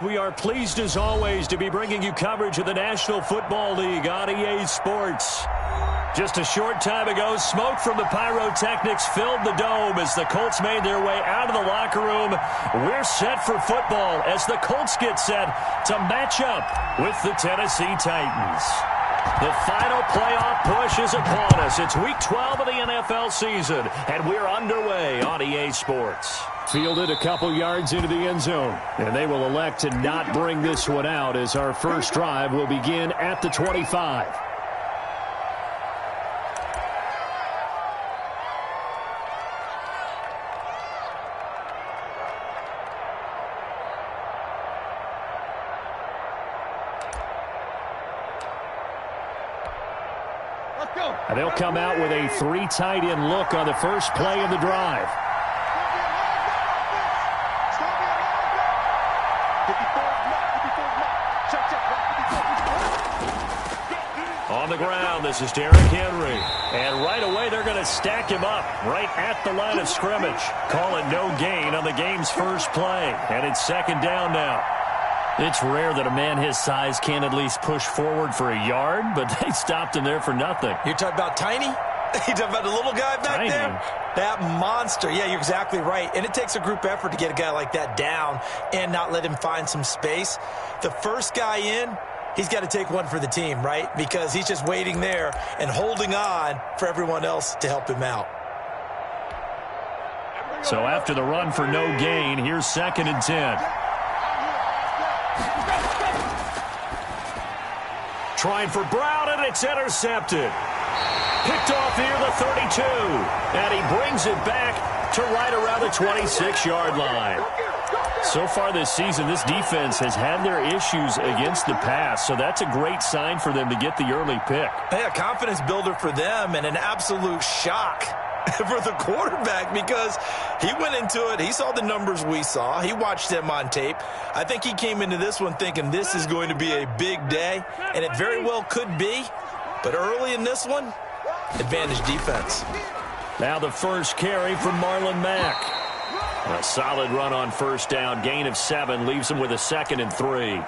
We are pleased as always to be bringing you coverage of the National Football League on EA Sports. Just a short time ago, smoke from the pyrotechnics filled the dome as the Colts made their way out of the locker room. We're set for football as the Colts get set to match up with the Tennessee Titans. The final playoff push is upon us. It's Week 12 of the NFL season, and we're underway on EA Sports. Fielded a couple yards into the end zone, and they will elect to not bring this one out as our first drive will begin at the 25. And they'll come out with a three tight end look on the first play of the drive. On the ground, this is Derrick Henry. And right away, they're going to stack him up right at the line of scrimmage. Call it no gain on the game's first play. And it's second down now. It's rare that a man his size can't at least push forward for a yard, but they stopped him there for nothing. You're talking about Tiny? You're talking about the little guy back there? That monster. Yeah, you're exactly right. And it takes a group effort to get a guy like that down and not let him find some space. The first guy in, he's got to take one for the team, right? Because he's just waiting there and holding on for everyone else to help him out. So after the run for no gain, here's 2nd and 10. Trying for Brown, and it's intercepted. Picked off near the 32. And he brings it back to right around the 26-yard line. So far this season, this defense has had their issues against the pass, so that's a great sign for them to get the early pick. Hey, a confidence builder for them and an absolute shock for the quarterback because he went into it. He saw the numbers we saw. He watched them on tape. I think he came into this one thinking this is going to be a big day, and it very well could be. But early in this one, advantage defense. Now the first carry from Marlon Mack. A solid run on first down. Gain of 7 leaves him with a 2nd and 3.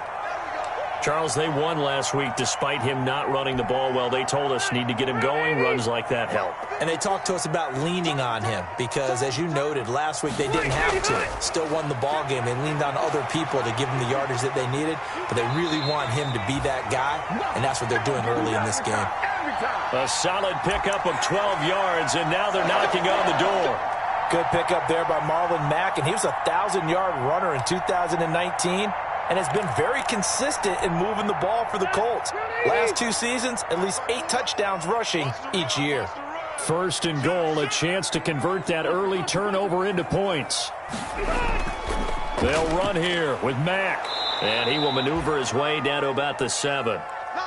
Charles, they won last week despite him not running the ball well. They told us need to get him going. Runs like that help. And they talked to us about leaning on him because, as you noted, last week they didn't have to. Still won the ball game. They leaned on other people to give them the yardage that they needed, but they really want him to be that guy, and that's what they're doing early in this game. A solid pickup of 12 yards, and now they're knocking on the door. Good pickup there by Marlon Mack, and he was a 1,000-yard runner in 2019. And has been very consistent in moving the ball for the Colts. Last 2 seasons, at least 8 touchdowns rushing each year. 1st and goal, a chance to convert that early turnover into points. They'll run here with Mack. And he will maneuver his way down to about the 7.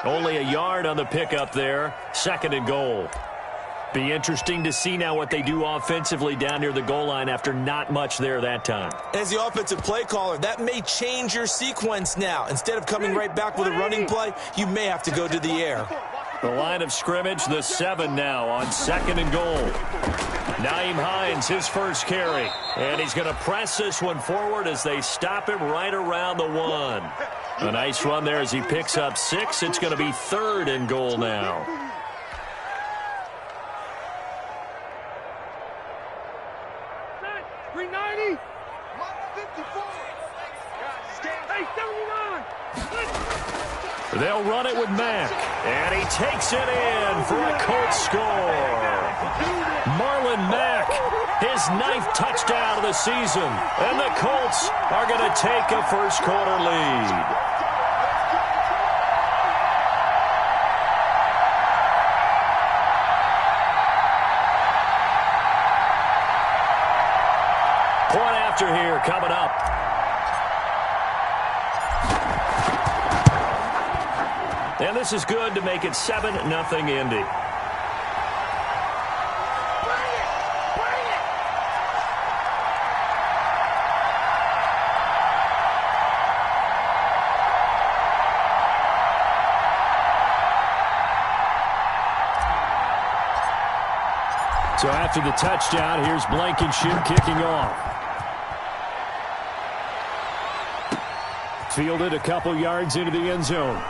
Only a yard on the pickup there. 2nd and goal. Be interesting to see now what they do offensively down near the goal line after not much there that time. As the offensive play caller, that may change your sequence now. Instead of coming right back with a running play, you may have to go to the air. The line of scrimmage, the 7 now on 2nd and goal. Nyheim Hines, his first carry. And he's going to press this one forward as they stop him right around the 1. A nice run there as he picks up 6. It's going to be 3rd and goal now. They'll run it with Mack, and he takes it in for a Colts score. Marlon Mack, his 9th touchdown of the season, and the Colts are going to take a first-quarter lead. Point after here coming up. And this is good to make it 7-0 Indy. So after the touchdown, here's Blankenship kicking off. Fielded a couple yards into the end zone.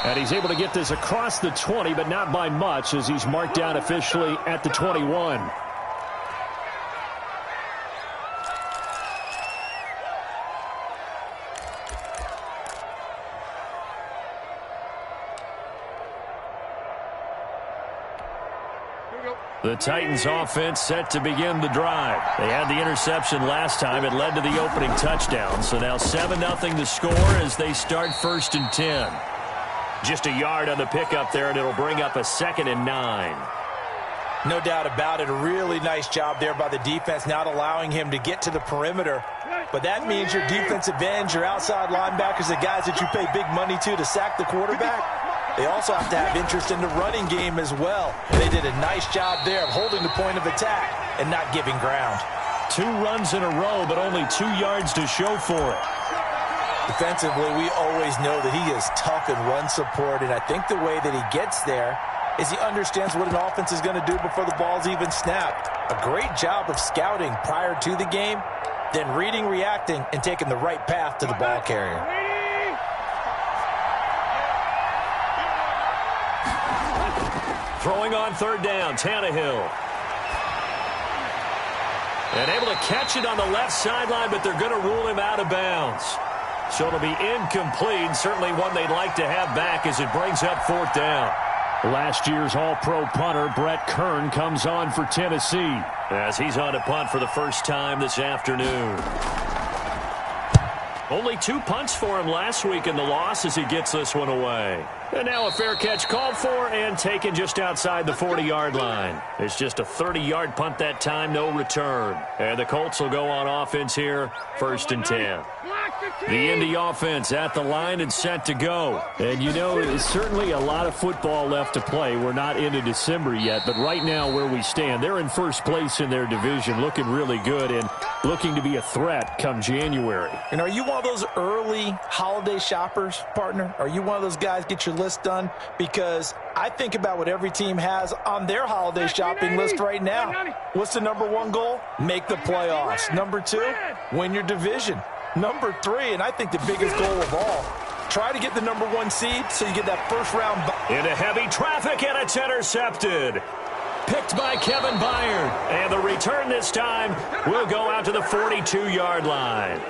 And he's able to get this across the 20, but not by much, as he's marked down officially at the 21. The Titans offense set to begin the drive. They had the interception last time. It led to the opening touchdown. So now 7-0 to score as they start 1st and 10. Just a yard on the pickup there, and it'll bring up a 2nd and 9. No doubt about it. A really nice job there by the defense, not allowing him to get to the perimeter. But that means your defensive ends, your outside linebackers, the guys that you pay big money to sack the quarterback, they also have to have interest in the running game as well. They did a nice job there of holding the point of attack and not giving ground. 2 runs in a row, but only 2 yards to show for it. Defensively, we always know that he is tough in run support, and I think the way that he gets there is he understands what an offense is going to do before the ball's even snapped. A great job of scouting prior to the game, then reading, reacting, and taking the right path to the ball carrier. Throwing on 3rd down, Tannehill. And able to catch it on the left sideline, but they're going to rule him out of bounds. So it'll be incomplete, certainly one they'd like to have back as it brings up 4th down. Last year's All-Pro punter, Brett Kern, comes on for Tennessee as he's on to punt for the first time this afternoon. Only 2 punts for him last week in the loss as he gets this one away. And now a fair catch called for and taken just outside the 40-yard line. It's just a 30-yard punt that time, no return. And the Colts will go on offense here, 1st and 10. The Indy offense at the line and set to go. And you know, there's certainly a lot of football left to play. We're not into December yet, but right now where we stand, they're in 1st place in their division, looking really good and looking to be a threat come January. And are you one of those early holiday shoppers, partner? Are you one of those guys get your list done? Because I think about what every team has on their holiday shopping list right now. What's the number 1 goal? Make the playoffs. Number 2, win your division. Number 3, and I think the biggest goal of all, try to get the number 1 seed so you get that first round. Into heavy traffic, and it's intercepted. Picked by Kevin Byard. And the return this time will go out to the 42-yard line.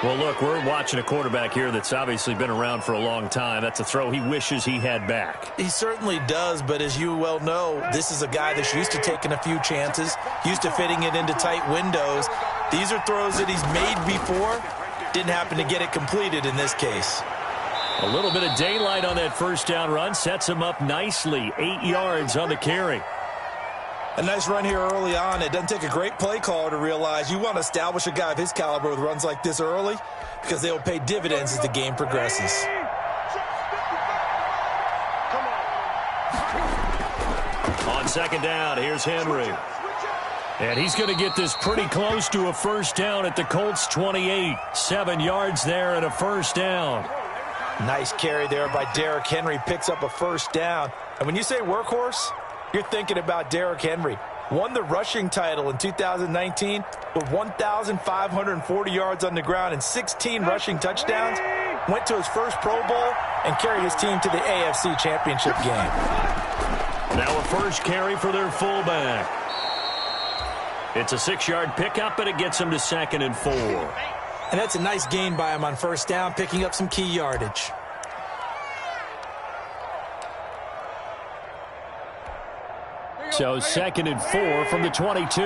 Well, look, we're watching a quarterback here that's obviously been around for a long time. That's a throw he wishes he had back. He certainly does, but as you well know, this is a guy that's used to taking a few chances, used to fitting it into tight windows. These are throws that he's made before. Didn't happen to get it completed in this case. A little bit of daylight on that first down run sets him up nicely. 8 yards on the carry. A nice run here early on. It doesn't take a great play caller to realize you want to establish a guy of his caliber with runs like this early because they will pay dividends as the game progresses. On 2nd down, here's Henry. And he's going to get this pretty close to a first down at the Colts 28. 7 yards there and a first down. Nice carry there by Derrick Henry. Picks up a first down. And when you say workhorse, you're thinking about Derrick Henry. Won the rushing title in 2019 with 1,540 yards on the ground and 16 rushing touchdowns. Went to his first Pro Bowl and carried his team to the AFC Championship game. Now a first carry for their fullback. It's a 6-yard pickup, but it gets him to 2nd and 4. And that's a nice gain by him on first down, picking up some key yardage. So 2nd and 4 from the 22.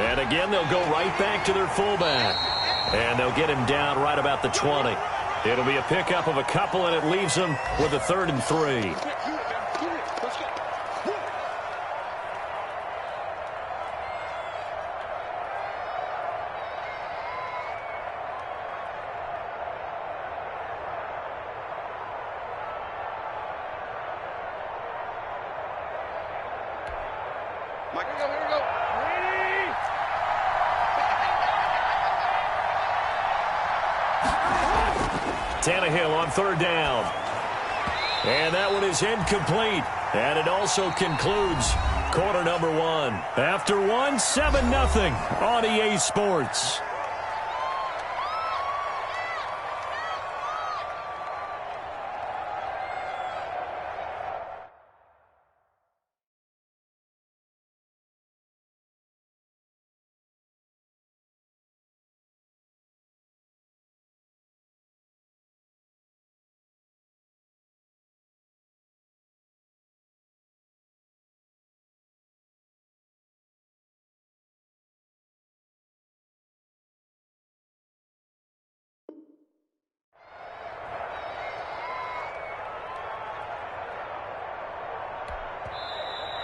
And again, they'll go right back to their fullback. And they'll get him down right about the 20. It'll be a pickup of a couple, and it leaves them with a 3rd and 3. Tannehill on 3rd down. And that one is incomplete. And it also concludes quarter number one. After one, 7-0 on EA Sports.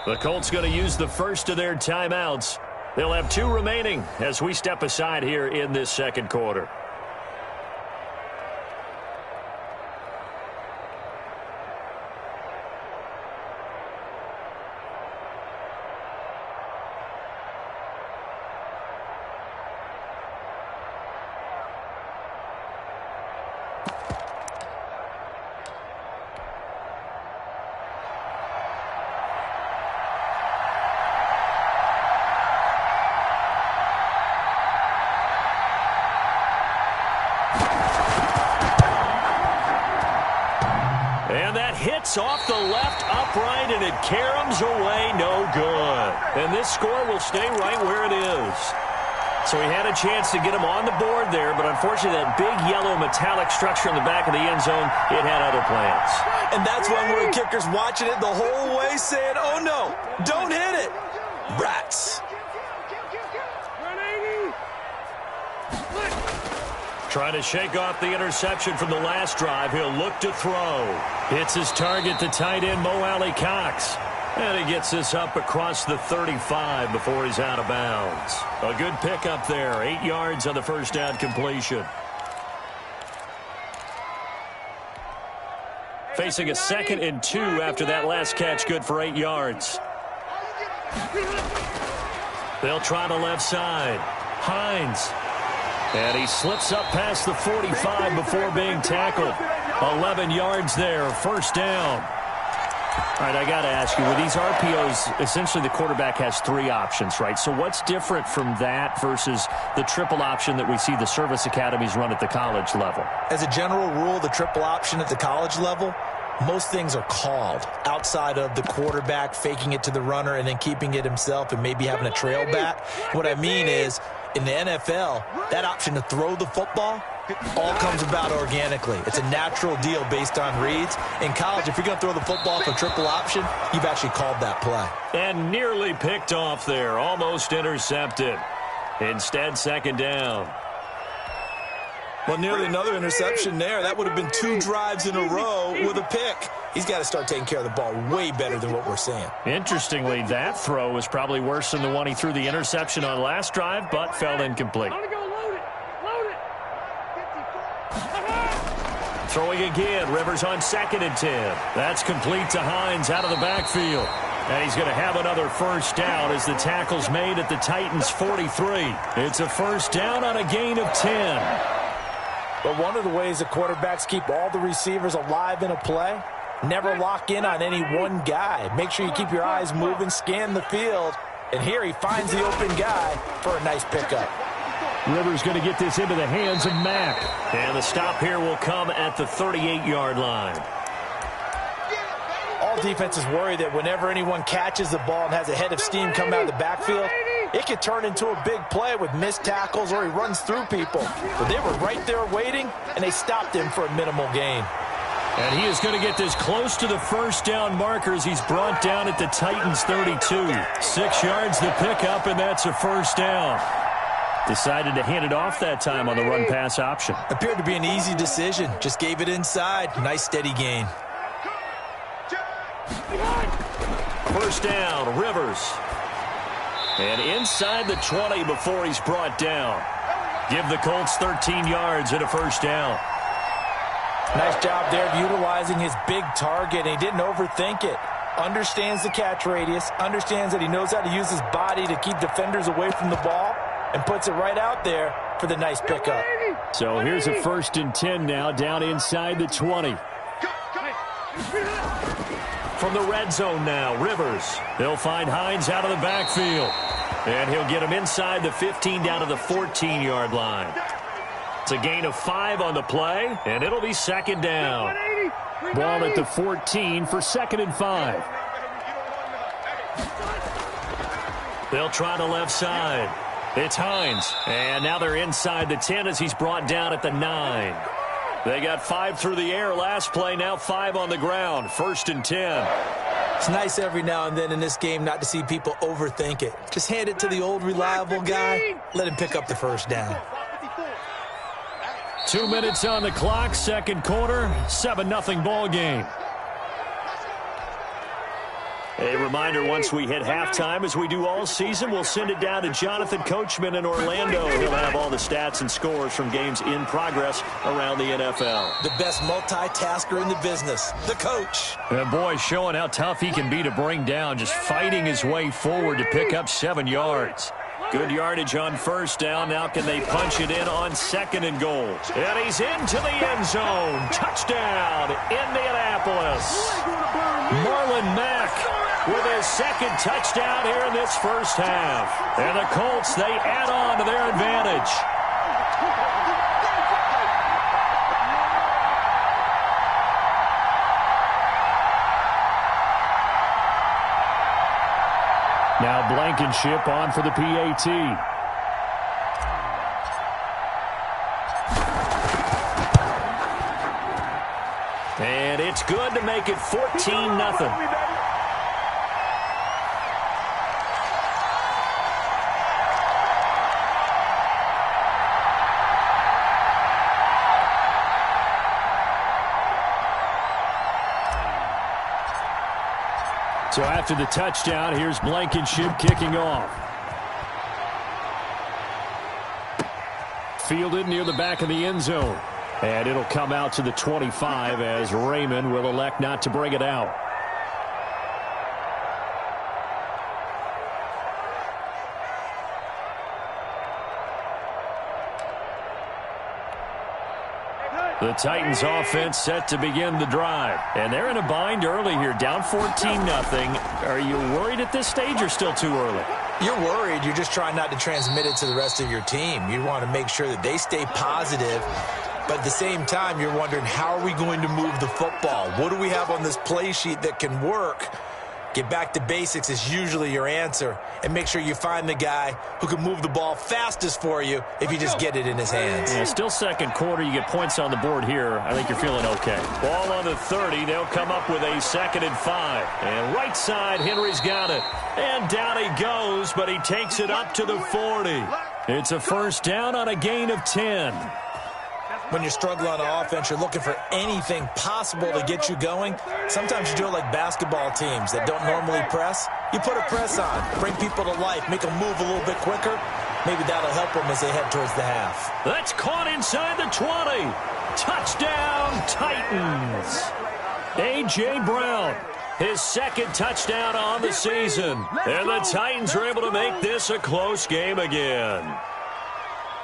The Colts going to use the first of their timeouts. They'll have 2 remaining as we step aside here in this second quarter. Off the left upright, and it caroms away, no good. And this score will stay right where it is. So he had a chance to get him on the board there, but unfortunately that big yellow metallic structure in the back of the end zone, it had other plans. And that's when we're kickers watching it the whole way saying, oh no, don't hit it. Rats. Trying to shake off the interception from the last drive. He'll look to throw. Hits his target, the tight end, Mo Alley-Cox. And he gets this up across the 35 before he's out of bounds. A good pickup there. 8 yards on the first down completion. Facing a 2nd and 2 after that last catch. Good for 8 yards. They'll try the left side. Hines. And he slips up past the 45 before being tackled. 11 yards there, first down. All right, I got to ask you, with these RPOs, essentially the quarterback has 3 options, right? So what's different from that versus the triple option that we see the service academies run at the college level? As a general rule, the triple option at the college level, most things are called outside of the quarterback faking it to the runner and then keeping it himself and maybe having a trail back. What I mean is, in the NFL, that option to throw the football all comes about organically. It's a natural deal based on reads. In college, if you're going to throw the football for triple option, you've actually called that play. And nearly picked off there, almost intercepted. Instead, second down. Well, nearly another interception there. That would have been 2 drives in a row with a pick. He's got to start taking care of the ball way better than what we're seeing. Interestingly, that throw was probably worse than the one he threw the interception on last drive, but fell incomplete. Throwing again, Rivers on 2nd and 10. That's complete to Hines out of the backfield. And he's going to have another first down as the tackle's made at the Titans' 43. It's a first down on a gain of 10. But one of the ways the quarterbacks keep all the receivers alive in a play, never lock in on any one guy. Make sure you keep your eyes moving, scan the field. And here he finds the open guy for a nice pickup. Rivers going to get this into the hands of Mack. And the stop here will come at the 38-yard line. All defenses worry that whenever anyone catches the ball and has a head of steam come out of the backfield, it could turn into a big play with missed tackles or he runs through people. But they were right there waiting, and they stopped him for a minimal gain. And he is going to get this close to the first down markers. He's brought down at the Titans' 32. 6 yards the pickup, and that's a first down. Decided to hand it off that time on the run-pass option. Appeared to be an easy decision. Just gave it inside. Nice steady gain. First down, Rivers. And inside the 20 before he's brought down. Give the Colts 13 yards and a first down. Nice job there of utilizing his big target. He didn't overthink it. Understands the catch radius. Understands that he knows how to use his body to keep defenders away from the ball. And puts it right out there for the nice pickup. So here's a 1st and 10 now down inside the 20. From the red zone now, Rivers. They'll find Hines out of the backfield. And he'll get him inside the 15 down to the 14-yard line. It's a gain of 5 on the play, and it'll be second down. Ball at the 14 for 2nd and 5. They'll try the left side. It's Hines. And now they're inside the 10 as he's brought down at the 9. They got 5 through the air last play, now 5 on the ground. 1st and 10. It's nice every now and then in this game not to see people overthink it. Just hand it to the old reliable guy. Let him pick up the first down. 2 minutes on the clock, second quarter, 7-0 ball game. A reminder, once we hit halftime, as we do all season, we'll send it down to Jonathan Coachman in Orlando. He'll have all the stats and scores from games in progress around the NFL. The best multitasker in the business, the coach. And boy, showing how tough he can be to bring down, just fighting his way forward to pick up 7 yards. Good yardage on first down. Now can they punch it in on 2nd and goal? And he's into the end zone. Touchdown, Indianapolis. Marlon Mack with his 2nd touchdown here in this first half. And the Colts, they add on to their advantage. Now Blankenship on for the PAT. And it's good to make it 14-0. So after the touchdown, here's Blankenship kicking off. Fielded near the back of the end zone. And it'll come out to the 25 as Raymond will elect not to bring it out. The Titans offense set to begin the drive. And they're in a bind early here, down 14-0. Are you worried at this stage or still too early? You're worried. You're just trying not to transmit it to the rest of your team. You want to make sure that they stay positive. But at the same time, you're wondering, how are we going to move the football? What do we have on this play sheet that can work? Get back to basics is usually your answer. And make sure you find the guy who can move the ball fastest for you if you just get it in his hands. Yeah, still second quarter. You get points on the board here. I think you're feeling okay. Ball on the 30. They'll come up with a 2nd and 5. And right side, Henry's got it. And down he goes, but he takes it up to the 40. It's a first down on a gain of 10. When you're struggling on offense, you're looking for anything possible to get you going. Sometimes you do it like basketball teams that don't normally press. You put a press on, bring people to life, make them move a little bit quicker. Maybe that'll help them as they head towards the half. That's caught inside the 20. Touchdown, Titans. A.J. Brown, his 2nd touchdown on the season. And the Titans are able to make this a close game again.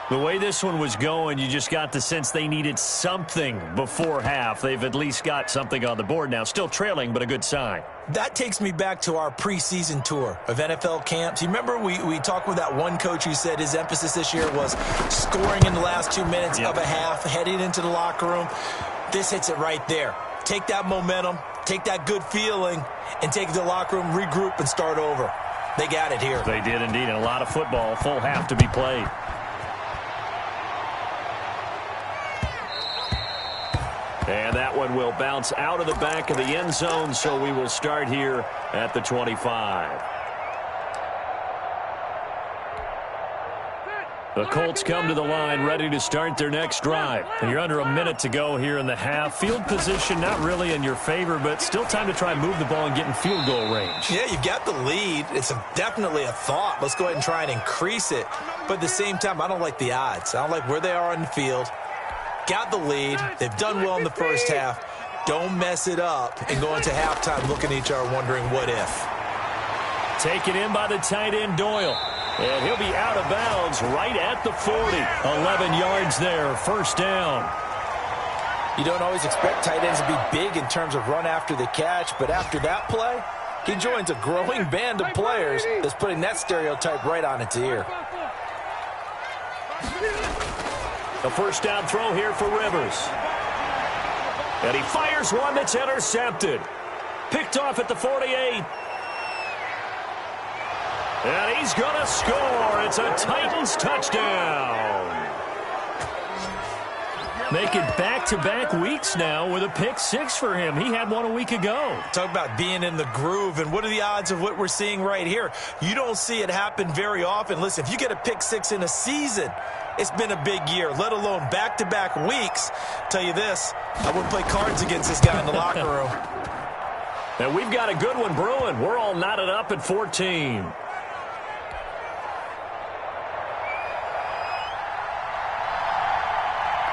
The way this one was going, you just got the sense they needed something before half. They've at least got something on the board now. Still trailing, but a good sign. That takes me back to our preseason tour of NFL camps. You remember we talked with that one coach who said his emphasis this year was scoring in the last 2 minutes of a half, heading into the locker room. This hits it right there. Take that momentum, take that good feeling, and take it to the locker room, regroup, and start over. They got it here. They did indeed, and a lot of football, full half to be played. And that one will bounce out of the back of the end zone, so we will start here at the 25. The Colts come to the line ready to start their next drive. And you're under a minute to go here in the half. Field position not really in your favor, but still time to try and move the ball and get in field goal range. Yeah, you've got the lead. It's definitely a thought. Let's go ahead and try and increase it. But at the same time, I don't like the odds. I don't like where they are on the field. Got the lead. They've done well in the first half. Don't mess it up and go into halftime looking at each other wondering what if. Taken in by the tight end Doyle. And he'll be out of bounds right at the 40. 11 yards there, first down. You don't always expect tight ends to be big in terms of run after the catch, but after that play, he joins a growing band of players that's putting that stereotype right on its ear. The first down throw here for Rivers. And he fires one that's intercepted. Picked off at the 48. And he's going to score. It's a Titans touchdown. Making back-to-back weeks now with a pick six for him. He had one a week ago. Talk about being in the groove, and what are the odds of what we're seeing right here? You don't see it happen very often. Listen, if you get a pick six in a season, it's been a big year, let alone back-to-back weeks. Tell you this, I wouldn't play cards against this guy in the locker room. And we've got a good one brewing. We're all knotted up at 14.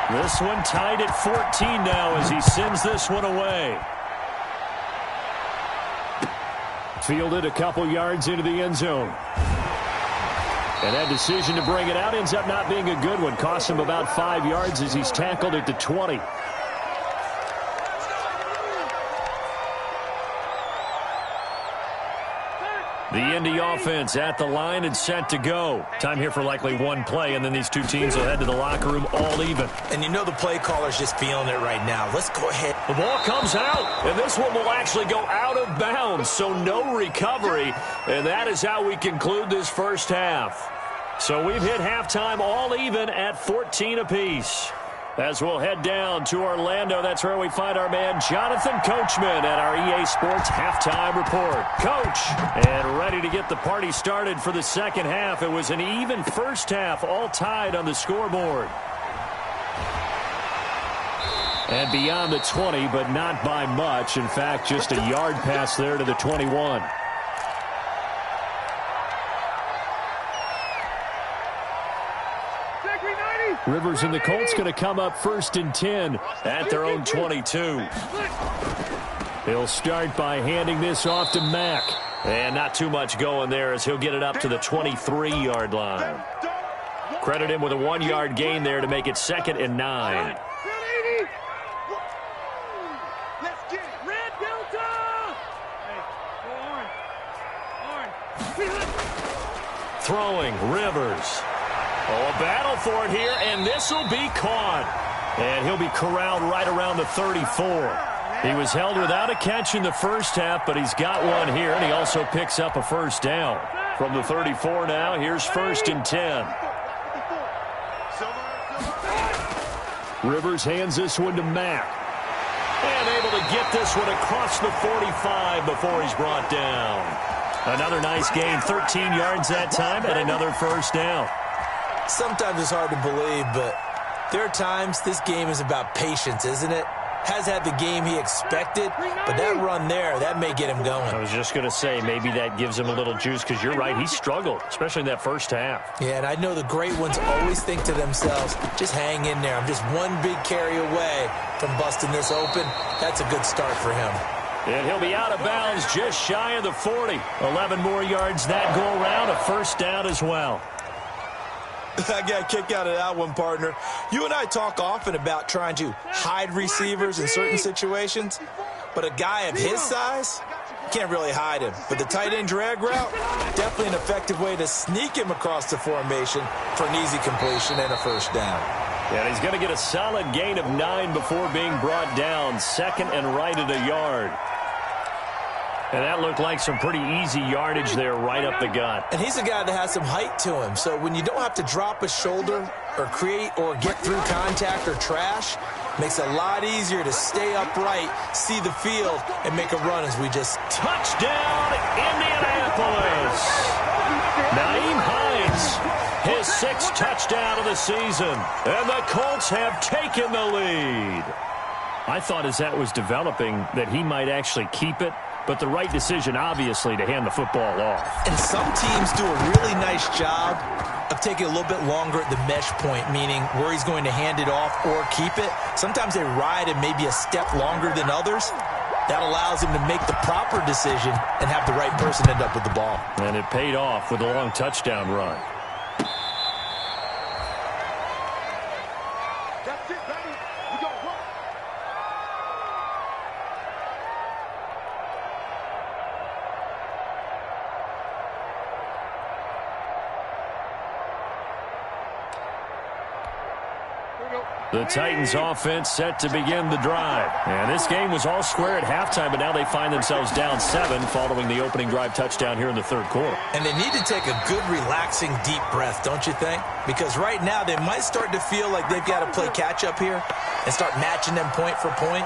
This one tied at 14 now as he sends this one away. Fielded a couple yards into the end zone. And that decision to bring it out ends up not being a good one. Costs him about 5 yards as he's tackled at the 20. The Indy offense at the line and set to go. Time here for likely one play, and then these two teams will head to the locker room all even. And you know the play caller's just feeling it right now. Let's go ahead. The ball comes out, and this one will actually go out of bounds, so no recovery. And that is how we conclude this first half. So we've hit halftime all even at 14 apiece. As we'll head down to Orlando, that's where we find our man Jonathan Coachman at our EA Sports Halftime Report. Coach, and ready to get the party started for the second half. It was an even first half, all tied on the scoreboard. And beyond the 20, but not by much. In fact, just a yard pass there to the 21. Rivers and the Colts going to come up 1st and 10 at their own 22. He'll start by handing this off to Mack. And not too much going there as he'll get it up to the 23-yard line. Credit him with a 1-yard gain there to make it 2nd and 9. Throwing, Rivers. Oh, a battle for it here, and this will be caught. And he'll be corralled right around the 34. He was held without a catch in the first half, but he's got one here, and he also picks up a first down. From the 34 now, here's 1st and 10. Rivers hands this one to Mack. And able to get this one across the 45 before he's brought down. Another nice gain, 13 yards that time, and another first down. Sometimes it's hard to believe, but there are times this game is about patience, isn't it? Has had the game he expected, but that run there, that may get him going. I was just going to say, maybe that gives him a little juice, because you're right, he struggled, especially in that first half. Yeah, and I know the great ones always think to themselves, just hang in there. I'm just one big carry away from busting this open. That's a good start for him. And he'll be out of bounds just shy of the 40. 11 more yards that go around, a first down as well. I got a kick out of that one, partner. You and I talk often about trying to hide receivers in certain situations, but a guy of his size, can't really hide him. But the tight end drag route, definitely an effective way to sneak him across the formation for an easy completion and a first down. And he's going to get a solid gain of 9 before being brought down. 2nd and right at a yard. And that looked like some pretty easy yardage there right up the gut. And he's a guy that has some height to him. So when you don't have to drop a shoulder or create or get through contact or trash, makes it a lot easier to stay upright, see the field, and make a run as we just... Touchdown, Indianapolis! Nyheim Hines, his 6th touchdown of the season. And the Colts have taken the lead. I thought as that was developing that he might actually keep it. But the right decision, obviously, to hand the football off. And some teams do a really nice job of taking a little bit longer at the mesh point, meaning where he's going to hand it off or keep it. Sometimes they ride it maybe a step longer than others. That allows him to make the proper decision and have the right person end up with the ball. And it paid off with a long touchdown run. The Titans offense set to begin the drive. And this game was all square at halftime, but now they find themselves down 7 following the opening drive touchdown here in the third quarter. And they need to take a good, relaxing, deep breath, don't you think? Because right now they might start to feel like they've got to play catch-up here and start matching them point for point.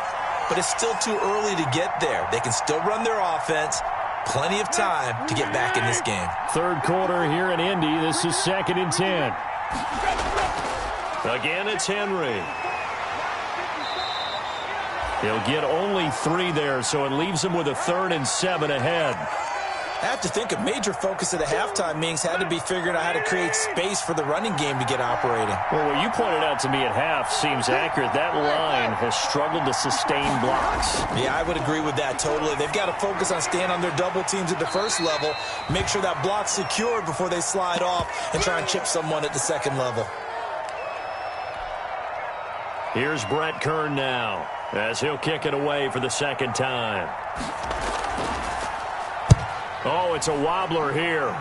But it's still too early to get there. They can still run their offense. Plenty of time to get back in this game. Third quarter here in Indy. This is 2nd and 10. Again, it's Henry. He'll get only 3 there, so it leaves him with a 3rd and 7 ahead. I have to think a major focus at the halftime meetings had to be figuring out how to create space for the running game to get operating. Well, what you pointed out to me at half seems accurate. That line has struggled to sustain blocks. Yeah, I would agree with that totally. They've got to focus on staying on their double teams at the first level, make sure that block's secured before they slide off and try and chip someone at the second level. Here's Brett Kern now as he'll kick it away for the second time. Oh, it's a wobbler here.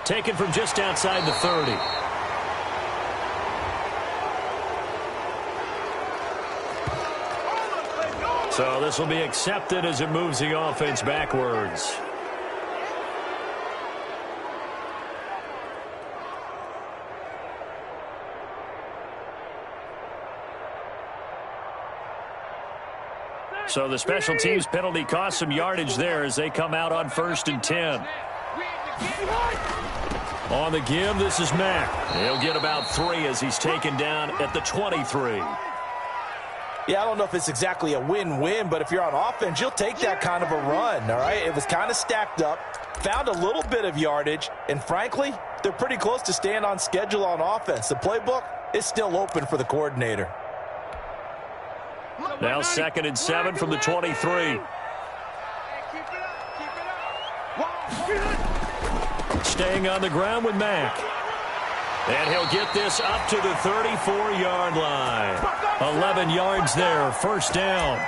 Taken from just outside the 30. So this will be accepted as it moves the offense backwards. So the special teams penalty cost some yardage there as they come out on 1st and 10. On the give, this is Mack. He'll get about 3 as he's taken down at the 23. Yeah, I don't know if it's exactly a win-win, but if you're on offense, you'll take that kind of a run, all right? It was kind of stacked up, found a little bit of yardage, and frankly, they're pretty close to staying on schedule on offense. The playbook is still open for the coordinator. Now 2nd and 7 from the 23. Staying on the ground with Mack. And he'll get this up to the 34-yard line. 11 yards there, 1st down.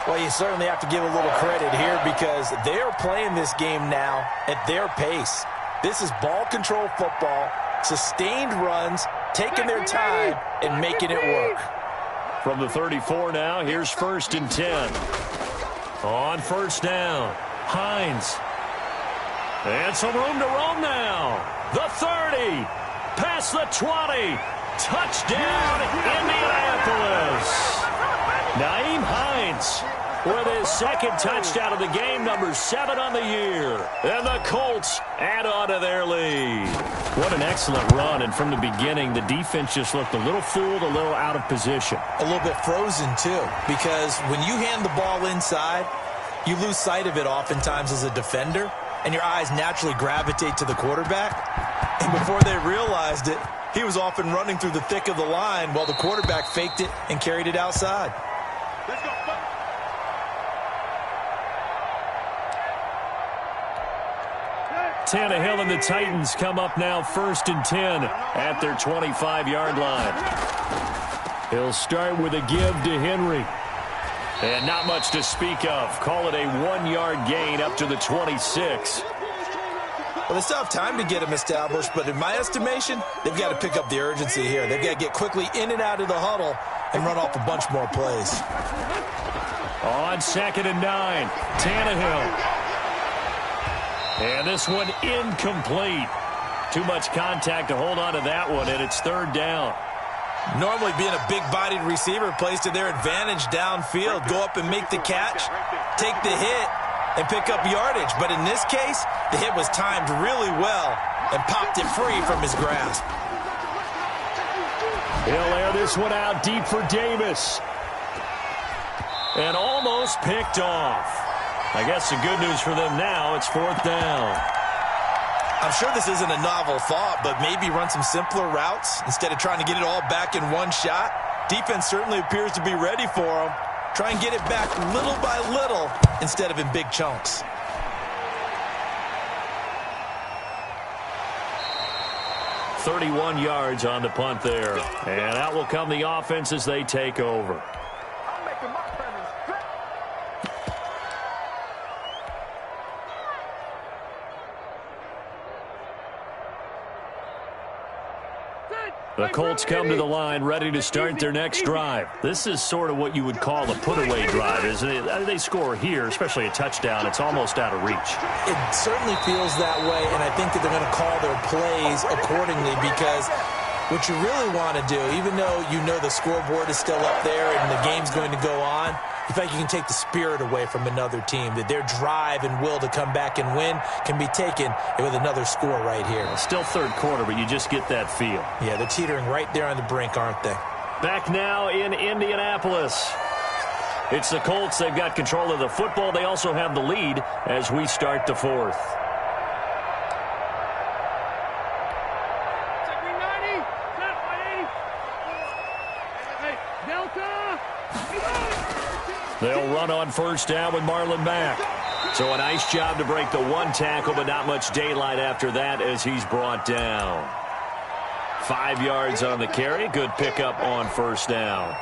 Well, you certainly have to give a little credit here because they are playing this game now at their pace. This is ball control football, sustained runs, taking their time and making it work. From the 34 now, here's 1st and 10. On 1st down, Hines. And some room to roam now. The 30, past the 20. Touchdown, Indianapolis. Nyheim Hines with his 2nd touchdown of the game, number 7 on the year. And the Colts add on to their lead. What an excellent run, and from the beginning, the defense just looked a little fooled, a little out of position. A little bit frozen, too, because when you hand the ball inside, you lose sight of it oftentimes as a defender, and your eyes naturally gravitate to the quarterback. And before they realized it, he was off and running through the thick of the line while the quarterback faked it and carried it outside. Let's go. Tannehill and the Titans come up now 1st and 10 at their 25-yard line. He'll start with a give to Henry. And not much to speak of. Call it a 1-yard gain up to the 26. Well, they still have time to get him established, but in my estimation, they've got to pick up the urgency here. They've got to get quickly in and out of the huddle and run off a bunch more plays. On 2nd and 9, Tannehill. And this one incomplete. Too much contact to hold on to that one, and it's 3rd down. Normally being a big-bodied receiver plays to their advantage downfield. Go up and make the catch, take the hit, and pick up yardage. But in this case, the hit was timed really well and popped it free from his grasp. He'll air this one out deep for Davis. And almost picked off. I guess the good news for them now, it's 4th down. I'm sure this isn't a novel thought, but maybe run some simpler routes instead of trying to get it all back in one shot. Defense certainly appears to be ready for them. Try and get it back little by little instead of in big chunks. "31 yards on the punt there. And out will come the offense as they take over. The Colts come to the line ready to start their next drive. This is sort of what you would call a put-away drive, isn't it? They score here, especially a touchdown. It's almost out of reach. It certainly feels that way, and I think that they're going to call their plays accordingly because what you really want to do, even though you know the scoreboard is still up there and the game's going to go on, you feel like you can take the spirit away from another team, that their drive and will to come back and win can be taken with another score right here. Still third quarter, but you just get that feel. Yeah, they're teetering right there on the brink, aren't they? Back now in Indianapolis. It's the Colts. They've got control of the football. They also have the lead as we start the fourth. They'll run on first down with Marlon Mack. So a nice job to break the one tackle, but not much daylight after that as he's brought down. 5 yards on the carry. Good pickup on first down.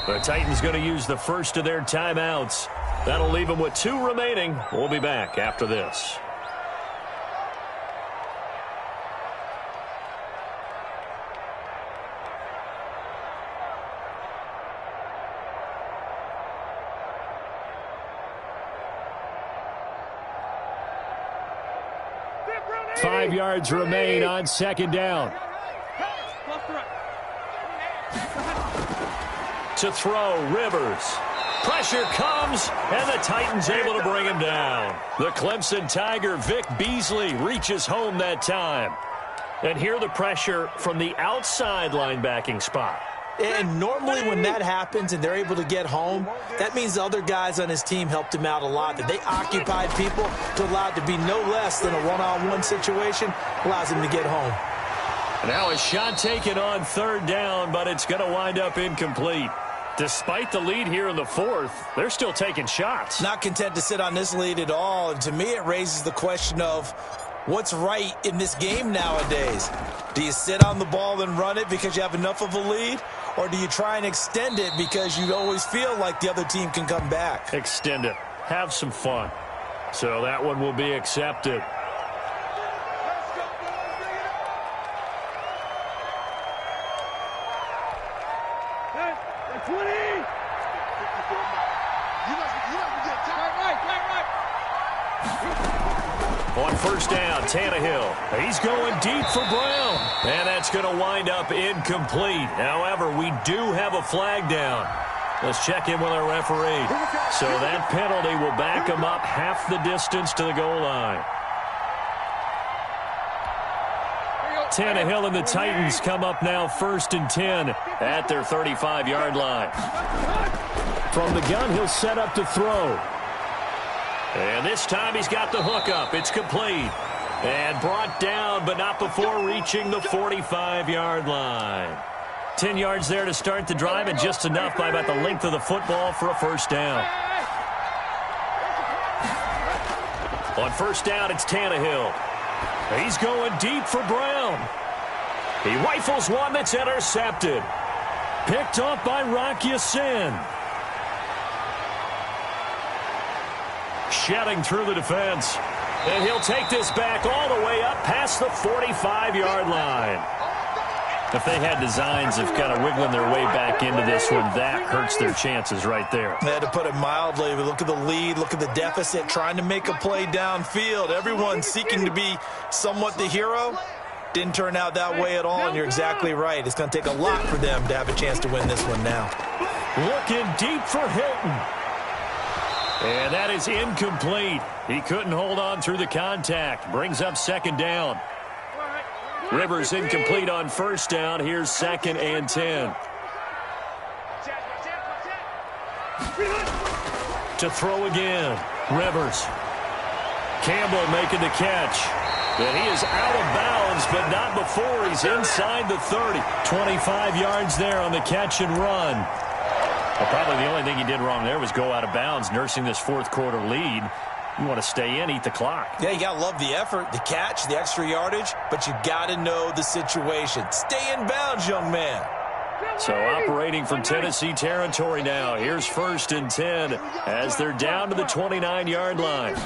The Titans going to use the first of their timeouts. That'll leave them with 2 remaining. We'll be back after this. Five yards remain on second down. To throw, Rivers. Pressure comes, and the Titans able to bring him down. The Clemson Tiger, Vic Beasley, reaches home that time. And here the pressure from the outside linebacking spot. And normally when that happens and they're able to get home, that means the other guys on his team helped him out a lot. That they occupied people to allow it to be no less than a one-on-one situation allows him to get home. Now a shot taken on third down, but it's going to wind up incomplete. Despite the lead here in the fourth, they're still taking shots. Not content to sit on this lead at all. And to me, it raises the question of what's right in this game nowadays. Do you sit on the ball and run it because you have enough of a lead? Or do you try and extend it because you always feel like the other team can come back? Extend it. Have some fun. So that one will be accepted. On first down, Tannehill. He's going deep for Brown. And that's going to wind up incomplete. However, we do have a flag down. Let's check in with our referee. So that penalty will back him up half the distance to the goal line. Tannehill and the Titans come up now 1st and 10 at their 35-yard line. From the gun, he'll set up to throw. And this time he's got the hook up. It's complete. And brought down, but not before reaching the 45-yard line. 10 yards there to start the drive, and just enough by about the length of the football for a first down. On first down, it's Tannehill. He's going deep for Brown. He rifles one that's intercepted. Picked up by Rock Ya-Sin. Shedding through the defense. And he'll take this back all the way up past the 45-yard line. If they had designs of kind of wiggling their way back into this one, that hurts their chances right there. They had to put it mildly. But look at the lead. Look at the deficit. Trying to make a play downfield. Everyone seeking to be somewhat the hero. Didn't turn out that way at all, and you're exactly right. It's going to take a lot for them to have a chance to win this one now. Looking deep for Hilton. And that is incomplete. He couldn't hold on through the contact. Brings up second down. Rivers incomplete on first down. Here's 2nd and 10. To throw again. Rivers. Campbell making the catch. And he is out of bounds, but not before he's inside the 30. 25 yards there on the catch and run. Well, probably the only thing he did wrong there was go out of bounds, nursing this fourth quarter lead. You want to stay in, eat the clock. Yeah, you got to love the effort, the catch, the extra yardage, but you got to know the situation. Stay in bounds, young man. So operating from Tennessee territory now. Here's 1st and 10 as they're down to the 29-yard line.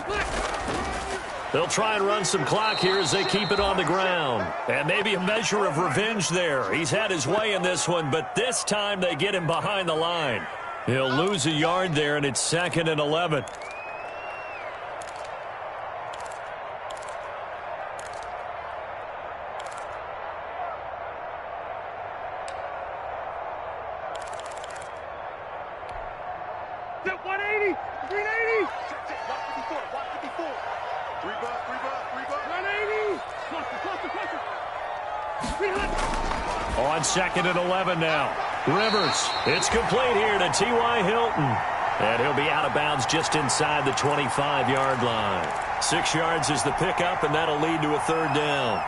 They'll try and run some clock here as they keep it on the ground. And maybe a measure of revenge there. He's had his way in this one, but this time they get him behind the line. He'll lose a yard there, and it's 2nd and 11. On 2nd and 11 now. Rivers, it's complete here to T.Y. Hilton. And he'll be out of bounds just inside the 25-yard line. 6 yards is the pickup, and that'll lead to a 3rd down.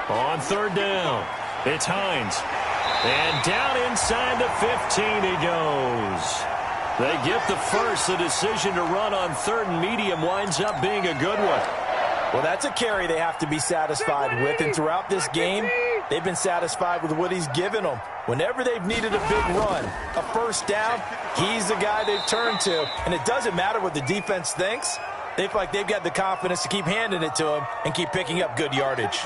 On 3rd down, it's Hines. And down inside the 15 he goes. They get the first. The decision to run on 3rd and medium winds up being a good one. Well, that's a carry they have to be satisfied with. And throughout this game, they've been satisfied with what he's given them. Whenever they've needed a big run, a 1st down, he's the guy they've turned to. And it doesn't matter what the defense thinks. They feel like they've got the confidence to keep handing it to him and keep picking up good yardage.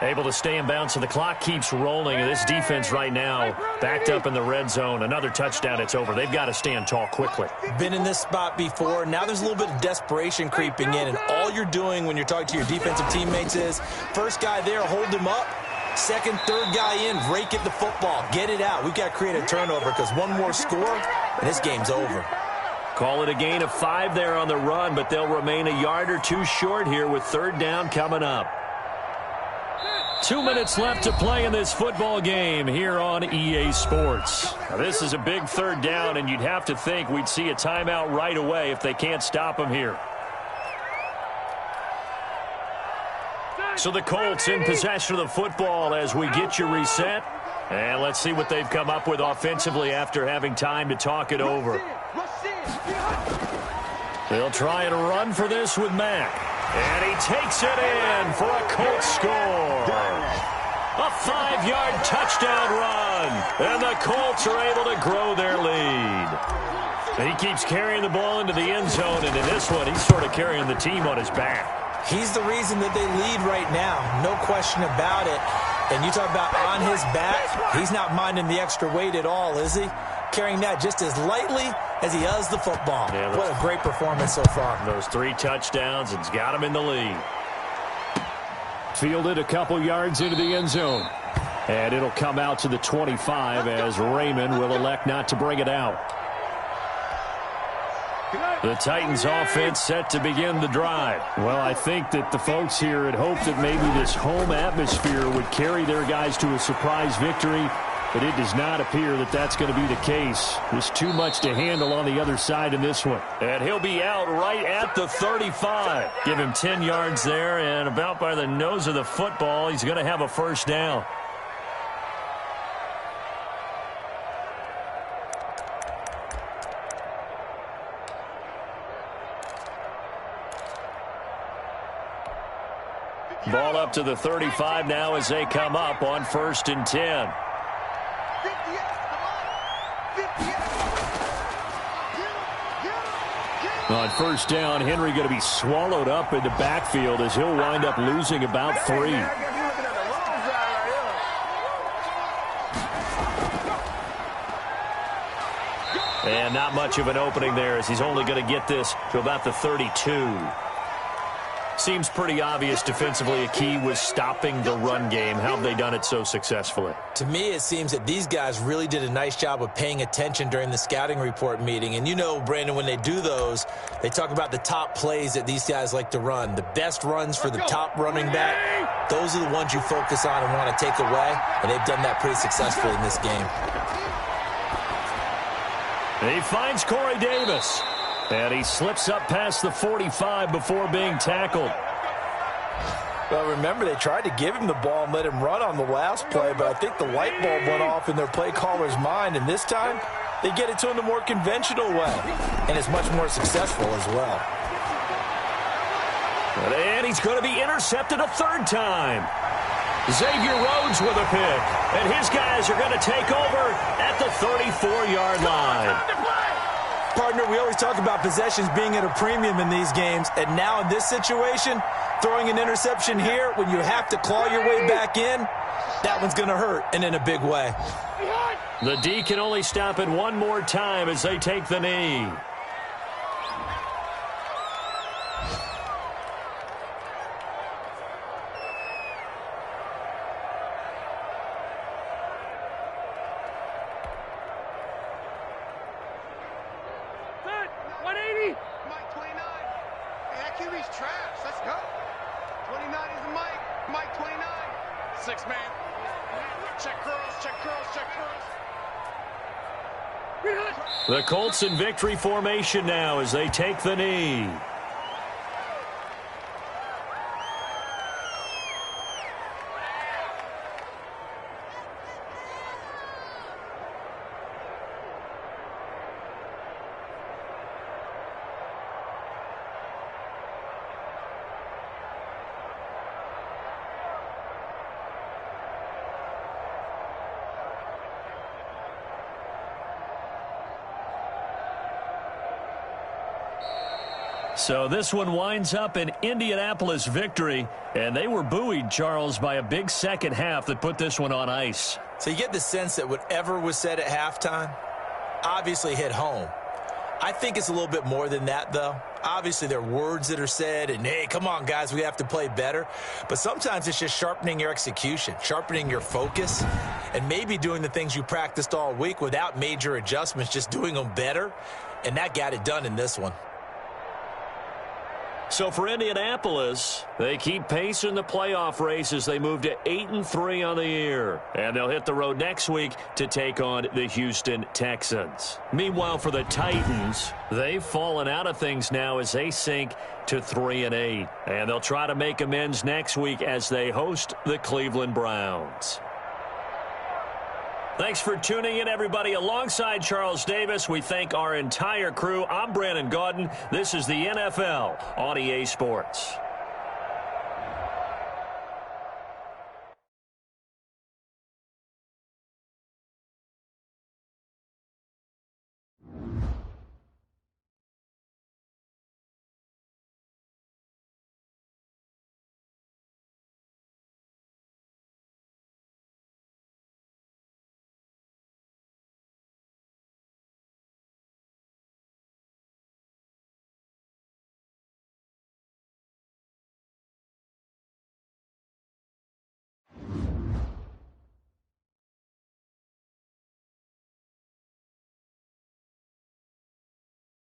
Able to stay in bounds, so the clock keeps rolling. And this defense right now backed up in the red zone. Another touchdown, it's over. They've got to stand tall quickly. Been in this spot before. Now there's a little bit of desperation creeping in. And all you're doing when you're talking to your defensive teammates is, first guy there, hold him up. 2nd, 3rd guy in, rake at the football. Get it out. We've got to create a turnover because one more score, and this game's over. Call it a gain of 5 there on the run, but they'll remain a yard or 2 short here with 3rd down coming up. 2 minutes left to play in this football game here on EA Sports. Now, this is a big 3rd down, and you'd have to think we'd see a timeout right away if they can't stop them here. So the Colts in possession of the football as we get you reset. And let's see what they've come up with offensively after having time to talk it over. They'll try and run for this with Mack. And he takes it in for a Colts score. A 5-yard touchdown run. And the Colts are able to grow their lead. He keeps carrying the ball into the end zone, and in this one, he's sort of carrying the team on his back. He's the reason that they lead right now. No question about it. And you talk about on his back, he's not minding the extra weight at all, is he? Carrying that just as lightly as he does the football. Yeah, what a great performance so far. Those 3 touchdowns, it's got him in the lead. Fielded a couple yards into the end zone. And it'll come out to the 25 as Raymond will elect not to bring it out. The Titans offense set to begin the drive. Well, I think that the folks here had hoped that maybe this home atmosphere would carry their guys to a surprise victory. But it does not appear that that's going to be the case. There's too much to handle on the other side in this one. And he'll be out right at the 35. Give him 10 yards there, and about by the nose of the football, he's going to have a 1st down. Ball up to the 35 now as they come up on 1st and 10. On 1st down, Henry going to be swallowed up in the backfield as he'll wind up losing about 3. And not much of an opening there as he's only going to get this to about the 32. Seems pretty obvious defensively a key was stopping the run game. How have they done it so successfully? To me, it seems that these guys really did a nice job of paying attention during the scouting report meeting. And you know, Brandon, when they do those, they talk about the top plays that these guys like to run. The best runs for the top running back, those are the ones you focus on and want to take away. And they've done that pretty successfully in this game. He finds Corey Davis. And he slips up past the 45 before being tackled. Well, remember, they tried to give him the ball and let him run on the last play, but I think the light bulb went off in their play caller's mind, and this time they get it to him the more conventional way, and it's much more successful as well. And he's going to be intercepted a third time. Xavier Rhodes with a pick, and his guys are going to take over at the 34-yard line. Partner, we always talk about possessions being at a premium in these games, and now in this situation, throwing an interception here when you have to claw your way back in, that one's going to hurt, and in a big way. The D can only stop it one more time as they take the knee. The Colts in victory formation now as they take the knee. So this one winds up an Indianapolis victory, and they were buoyed, Charles, by a big second half that put this one on ice. So you get the sense that whatever was said at halftime obviously hit home. I think it's a little bit more than that, though. Obviously, there are words that are said, and, hey, come on, guys, we have to play better. But sometimes it's just sharpening your execution, sharpening your focus, and maybe doing the things you practiced all week without major adjustments, just doing them better. And that got it done in this one. So for Indianapolis, they keep pace in the playoff race as they move to 8-3 on the year. And they'll hit the road next week to take on the Houston Texans. Meanwhile, for the Titans, they've fallen out of things now as they sink to 3-8. And they'll try to make amends next week as they host the Cleveland Browns. Thanks for tuning in, everybody. Alongside Charles Davis, we thank our entire crew. I'm Brandon Gaudin. This is the NFL on EA Sports.